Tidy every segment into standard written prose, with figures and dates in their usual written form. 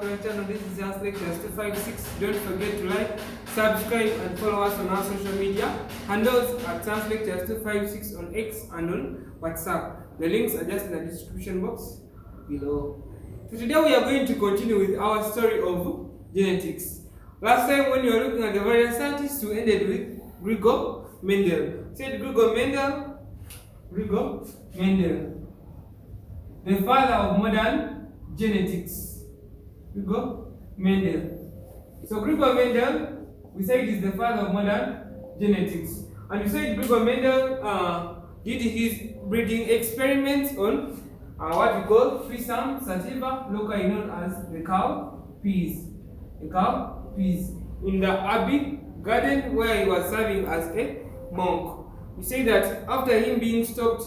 to our channel. This is Just Lectures 256. Don't forget to like, subscribe, and follow us on our social media handles at Just Lectures 256 on X and on WhatsApp. The links are just in the description box below. So today we are going to continue with our story of genetics. Last time when we were looking at the various scientists, we ended with Gregor Mendel. Said Gregor Mendel, the father of modern genetics. Gregor Mendel. So Gregor Mendel, we said, is the father of modern genetics. And we said Gregor Mendel did his breeding experiments on what we call Trisam sativa, locally known as the cow peas. The cow peas in the Abbey garden where he was serving as a monk. We say that after him being stopped,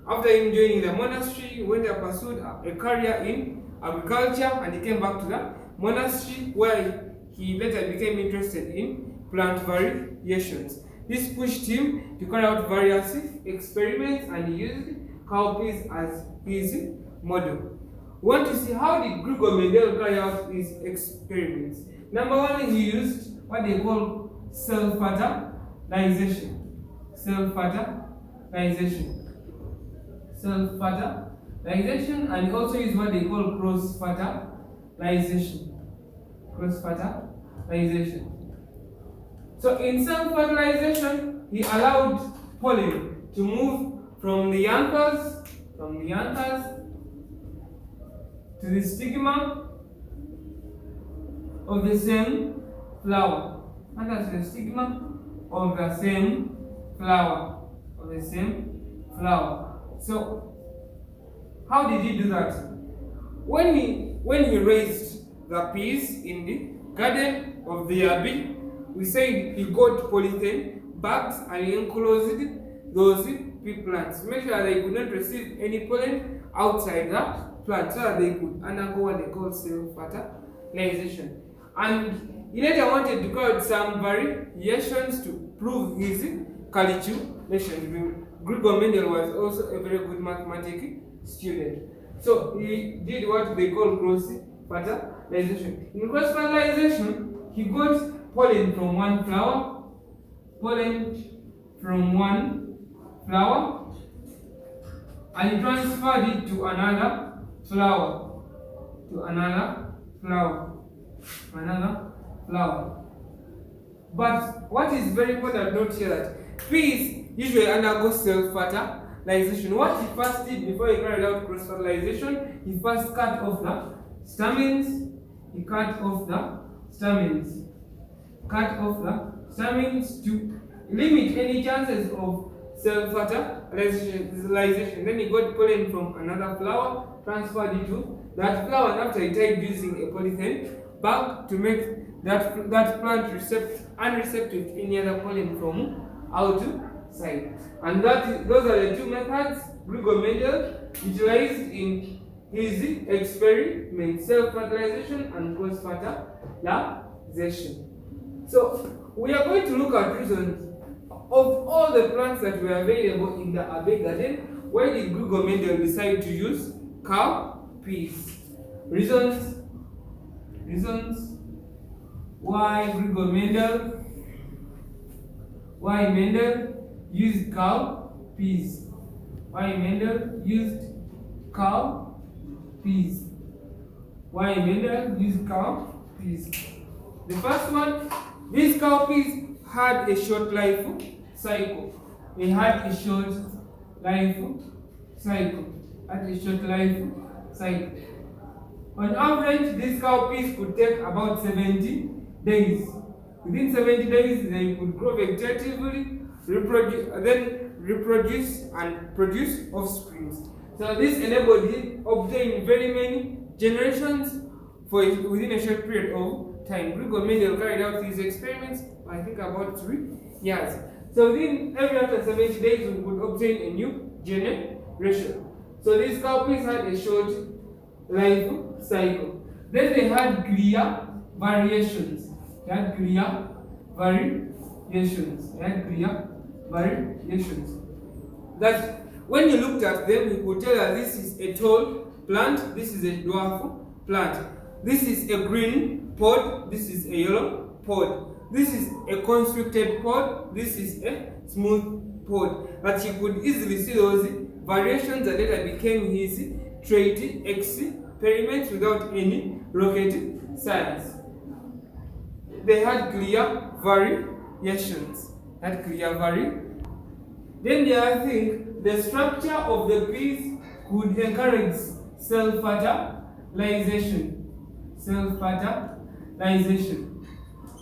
after him joining the monastery, he went and pursued a career in agriculture, and he came back to the monastery where he later became interested in plant variations. This pushed him to carry out various experiments, and he used cowpeas as his model. We want to see how did Gregor Mendel carry out his experiments. Number one, he used what they call self-fertilization. Self-fertilization, and he also used what they call cross-fertilization. So in self-fertilization, he allowed pollen to move from the anthers to the stigma of the same flower. And that's the stigma of the same flower. So how did he do that? When he raised the peas in the garden of the Abbey, we said he got polythene bags and he enclosed those pea plants. Make sure they could not receive any pollen outside the plant, so that they could undergo what they call self-fertilization. And he later wanted to carry out some variations to prove his calculation. Gregor Mendel was also a very good mathematical student. So he did what they call cross-fertilization. In cross-fertilization, he got pollen from one flower, and he transferred it to another flower. But what is very important note here that peas usually undergo self-fertilization. What he first did before he carried out cross-fertilization, he first cut off the stamens. To limit any chances of self-fertilization. Then he got pollen from another flower, transferred it to that flower, and after he tied using a polythene bag to make that plant unreceptive to any other pollen from outside. And those are the two methods Gregor Mendel utilized in his experiment: self-fertilization and cross-fertilization. So we are going to look at reasons of all the plants that were available in the Abbey garden. Why did Gregor Mendel decide to use cowpeas? Reasons why Mendel used cowpeas. The first one, these cowpeas had a short life cycle. On average, these cowpeas could take about 70 days. Within 70 days, they could grow vegetatively, reproduce and produce offspring. So this enabled him to obtain very many generations within a short period of time. Gregor Mendel carried out these experiments, I think, about 3 years. So within every after 70 days, we would obtain a new generation. So these cowpeas had a short life cycle. Then they had clear variations. That when you looked at them, you could tell that this is a tall plant, this is a dwarf plant. This is a green pod, this is a yellow pod. This is a constricted pod, this is a smooth pod. But he could easily see those variations that later became his trait experiments without any rocket science. They had clear variations. Then the other thing, the structure of the piece could encourage self-fertilization.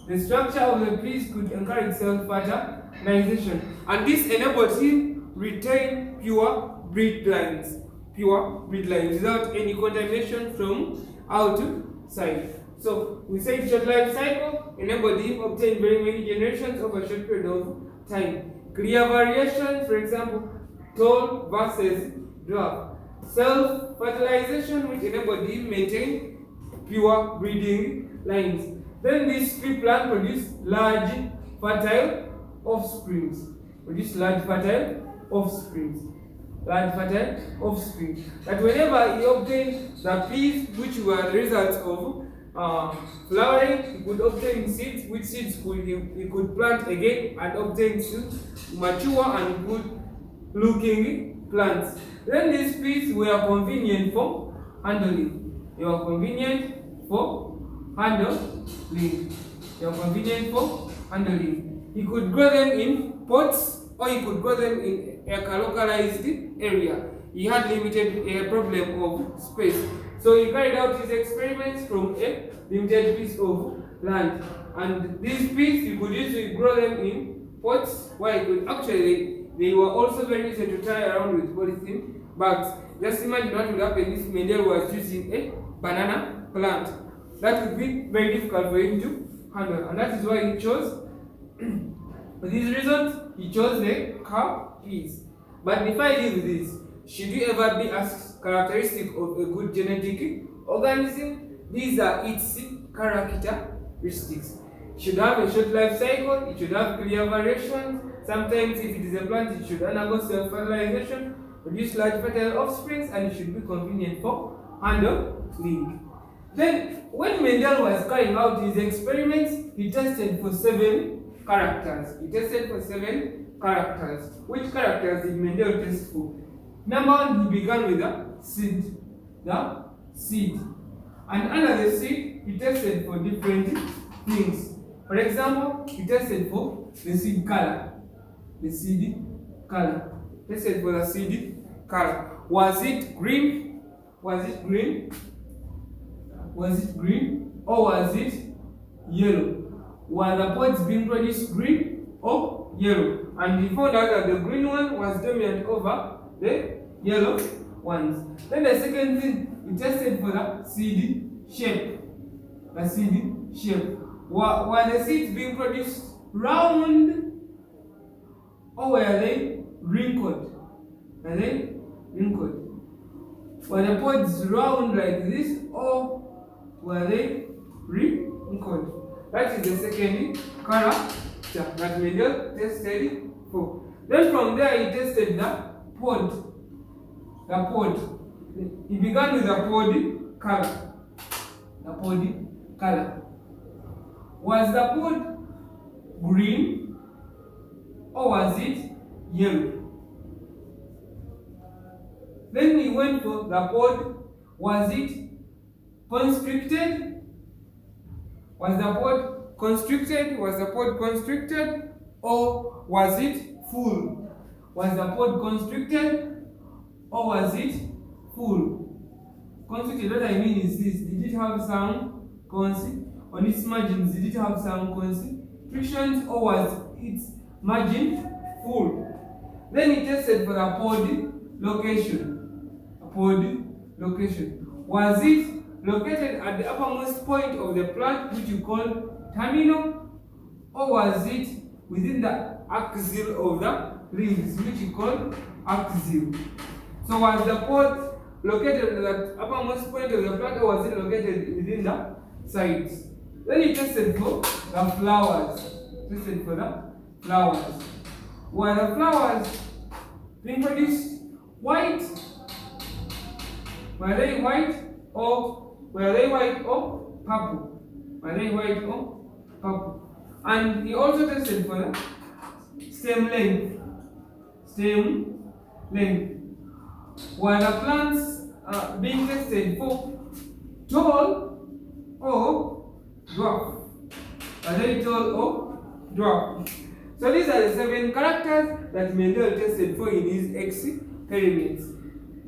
The structure of the piece could encourage self-fertilization, and this enabled him retain pure breed lines without any contamination from outside. So we say short life cycle enabled him obtain very many generations over a short period of time. Clear variations, for example, tall versus dwarf. Self-fertilization, which enabled him maintain pure breeding lines. Then this tree plant produced large fertile offspring. That whenever he obtained the peas, which were the results of flowering, he could obtain seeds, which seeds he could plant again and obtain mature and good looking plants. Then these peas were convenient for handling. He could grow them in pots, or he could grow them in a localized area. He had limited problem of space. So he carried out his experiments from a limited piece of land. And these peas, you could usually grow them in pots, where you could actually, they were also very easy to tie around with polythene bags. Just imagine what would happen if Mendel was using a banana plant. That would be very difficult for him to handle. And that is why he chose, for these reasons, he chose the cow peas. But before I leave this, should you ever be asked characteristic of a good genetic organism? These are its characteristics. It should have a short life cycle, it should have clear variations. Sometimes if it is a plant, it should undergo self-fertilization, produce large fertile offspring, and it should be convenient for handling. Then, when Mendel was carrying out his experiments, he tested for 7 characters. Which characters did Mendel test for? Number 1, he began with the seed. And under the seed, he tested for different things. For example, he tested for the seed color. Tested for the seed color. Was it green? Or was it yellow? Were the pods being produced green or yellow? And he found out that the green one was dominant over the yellow ones. Then the second thing, he tested for the seed shape. Were the seeds being produced round, or were they wrinkled? Were the pods round like this, or were they wrinkled? That is the second character that Mendel tested for. Then from there he tested the pod. He began with the pod color. Was the pod green, or was it yellow? Then he went for the pod. Was it constricted? Was the pod constricted, or was it full? Was the pod constricted, or was it full? Constricted, what I mean is this: did it have some on its margins? Did it have some constrictions, or was its margin full? Then he tested for the pod location. Was it located at the uppermost point of the plant, which you call terminal, or was it within the axil of the leaves, which you call axil? So was the pod located at the uppermost point of the plant, or was it located within the sides? Then he tested for the flowers. Were the flowers being produced white? Were they white or were they white or purple? Were they white or purple? And he also tested for the stem length. Stem length. While the plants being tested for tall or dwarf. Are they tall or dwarf? So these are the 7 characters that Mendel tested for in his experiments.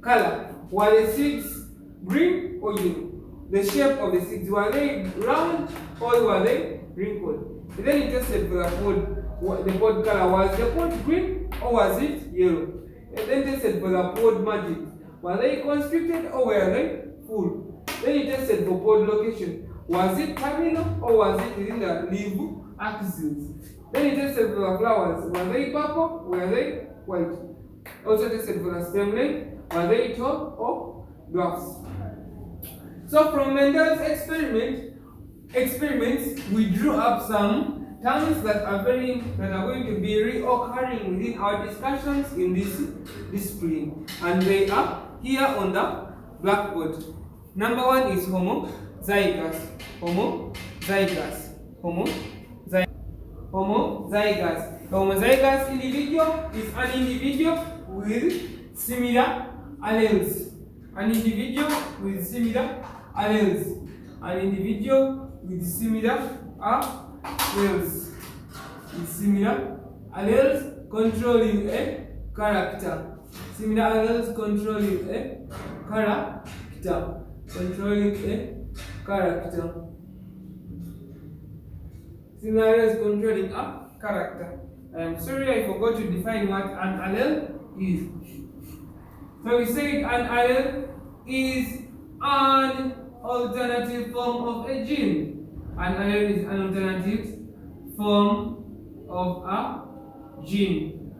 Color. Were the seeds green or yellow? The shape of the seeds, were they round or were they wrinkled? And then he tested for the pod. The pod color, was the pod green or was it yellow? And then tested for the pod margins. Were they constricted or were they full? Then he tested for pod location. Was it terminal or was it within the leaf axils? Then he tested for the flowers. Were they purple? Were they white? Also tested for the stem length. Were they tall or dwarfs? So from Mendel's experiments, we drew up some terms that are going to be reoccurring within our discussions in this discipline, and they are here on the blackboard. Number 1 is homozygous. Homozygous. Homozygous. The homozygous individual is an individual with similar alleles. An individual with similar alleles. An individual with similar alleles. With similar alleles controlling a character. Similar alleles controlling a character. Controlling a character. Similar alleles controlling a character. I am sorry I forgot to define what an allele is. So we said an allele is an alternative form of a gene. An allele is an alternative form of a gene.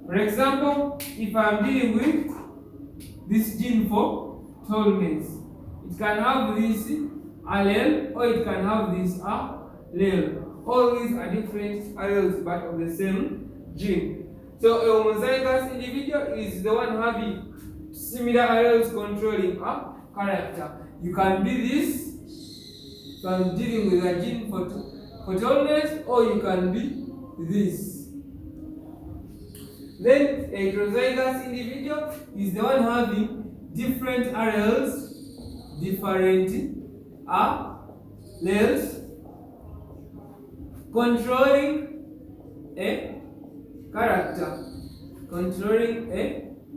For example, if I am dealing with this gene for tallness, it can have this allele or it can have this allele. All these are different alleles but of the same gene. So a homozygous individual is the one having similar alleles controlling a character. You can be this, so I'm dealing with a gene for tallness, or you can be this. Then a heterozygous individual is the one having different alleles, controlling a character. Controlling a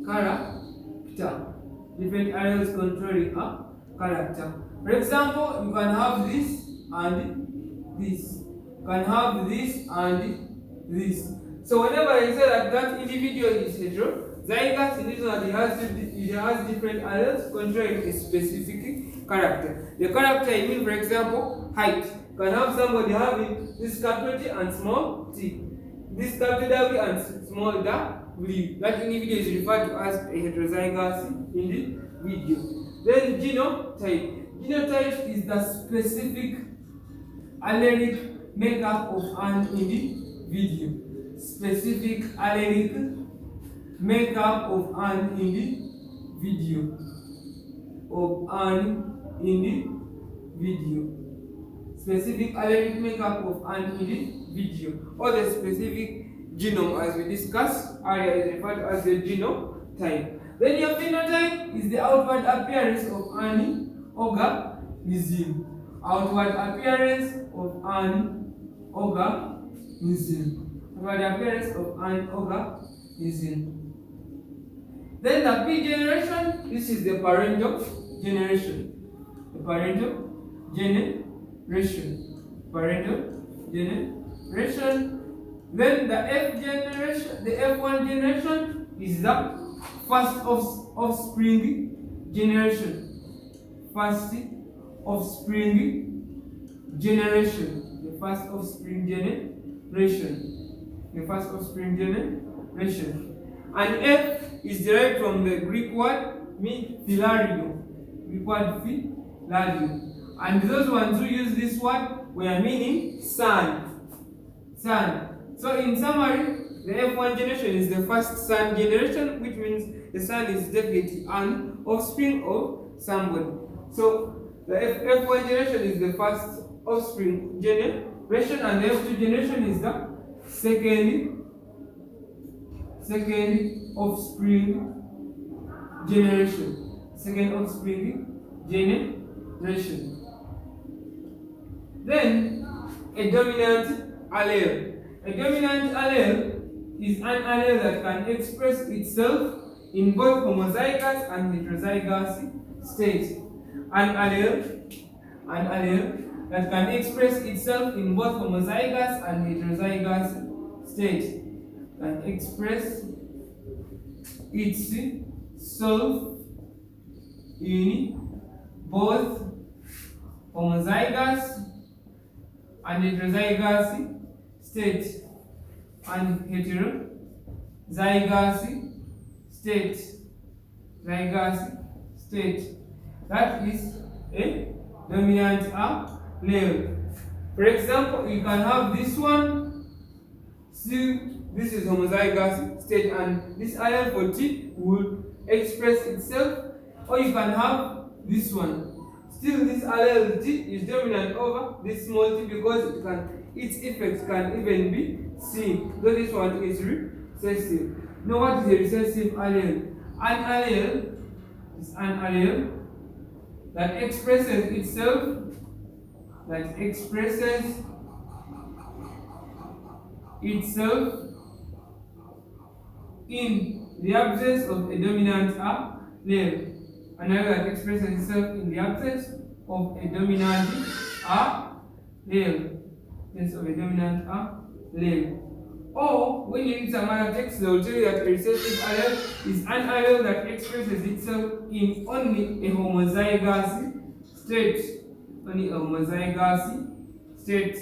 character. Different alleles controlling a character. For example, you can have this and this. You can have this and this. So whenever I say that individual is heterozygous, it is that it has different alleles controlling a specific character. The character, I mean, for example, height. You can have somebody having this capital T and small t. This capital W and small w. That individual is referred to as a heterozygous individual. Then genotype. Genotype is the specific allelic makeup of an individual. Specific allelic makeup of an individual. Specific allelic makeup of an individual, or the specific genome, as we discussed earlier, is referred to as the genotype. Then your phenotype is the outward appearance of an organism. Outward appearance of an organism. Outward appearance of an organism. Then the P generation, this is the parental generation. The parental generation. Parental generation. Then the F generation, the F1 generation is the first offspring generation. First offspring generation. The first offspring generation. The first offspring generation. And F is derived from the Greek word philario. Greek word philario. And those ones who use this word were meaning sun. Sun. So in summary, the F1 generation is the first sun generation, which means the sun is definitely an offspring of somebody. So the F1 generation is the first offspring generation, and the F2 generation is the second offspring generation. Second offspring generation. Then a dominant allele. A dominant allele is an allele that can express itself in both homozygous and heterozygous states. An allele that can express itself in both homozygous and heterozygous states. Can express itself in both homozygous and heterozygous state and heterozygous state. That is a dominant allele. For example, you can have this one. See, this is homozygous state, and this allele for T will express itself. Or you can have this one. Still, this allele T is dominant over this small t because its effects can even be seen. So this one is recessive. Now, what is a recessive allele? An allele is an allele that expresses itself in the absence of a dominant allele. Another that expresses itself in the absence of a dominant allele. Or when you read some other text, they will tell you that a recessive allele is an allele that expresses itself in only a homozygous state. Only a homozygous state.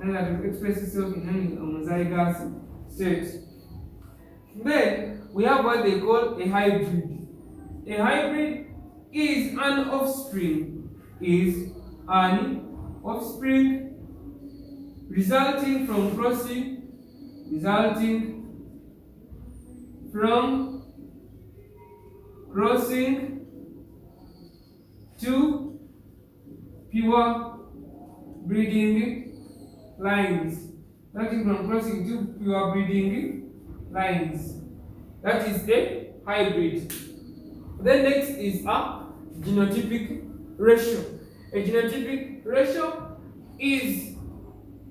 And that will express itself in only a homozygous state. Then we have what they call a hybrid. A hybrid is an offspring. Resulting from crossing two pure breeding lines. Starting from crossing two pure breeding lines. That is a hybrid. Then next is a genotypic ratio. A genotypic ratio is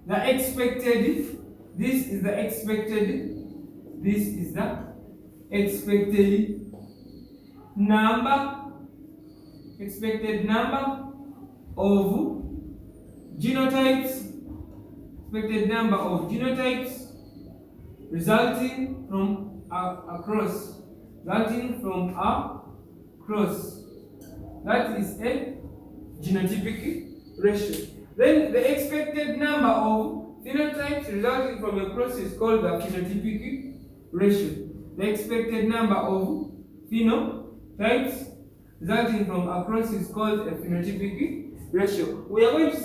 the expected. This is the expected number of genotypes. Expected number of genotypes resulting from a cross. That is a genotypic ratio. Then the expected number of phenotypes resulting from a cross is called the phenotypic ratio. The expected number of phenotypes resulting from a cross is called a phenotypic ratio. We are going to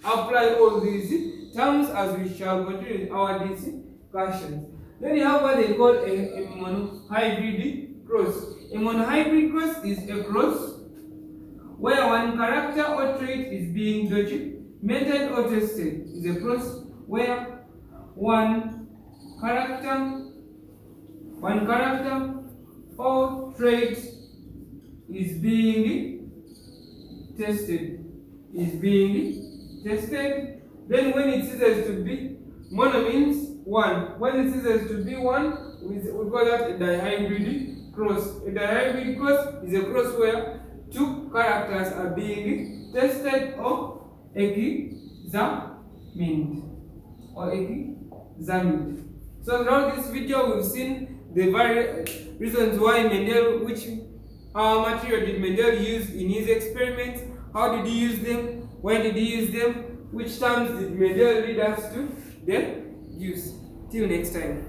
apply all these terms as we shall continue with our discussions. Then you have what they call a monohybrid cross. A monohybrid cross is a cross where one character or trait is being documented or tested. Is a cross where one character or trait is being tested. Then when it ceases to be, mono means one. When it ceases to be one, we call that a dihybrid cross. A dihybrid cross is a cross where two characters are being tested or examined. So throughout this video, we've seen the various reasons why Mendel, which material did Mendel use in his experiments, how did he use them, why did he use them, which terms did Mendel lead us to then use. Till next time.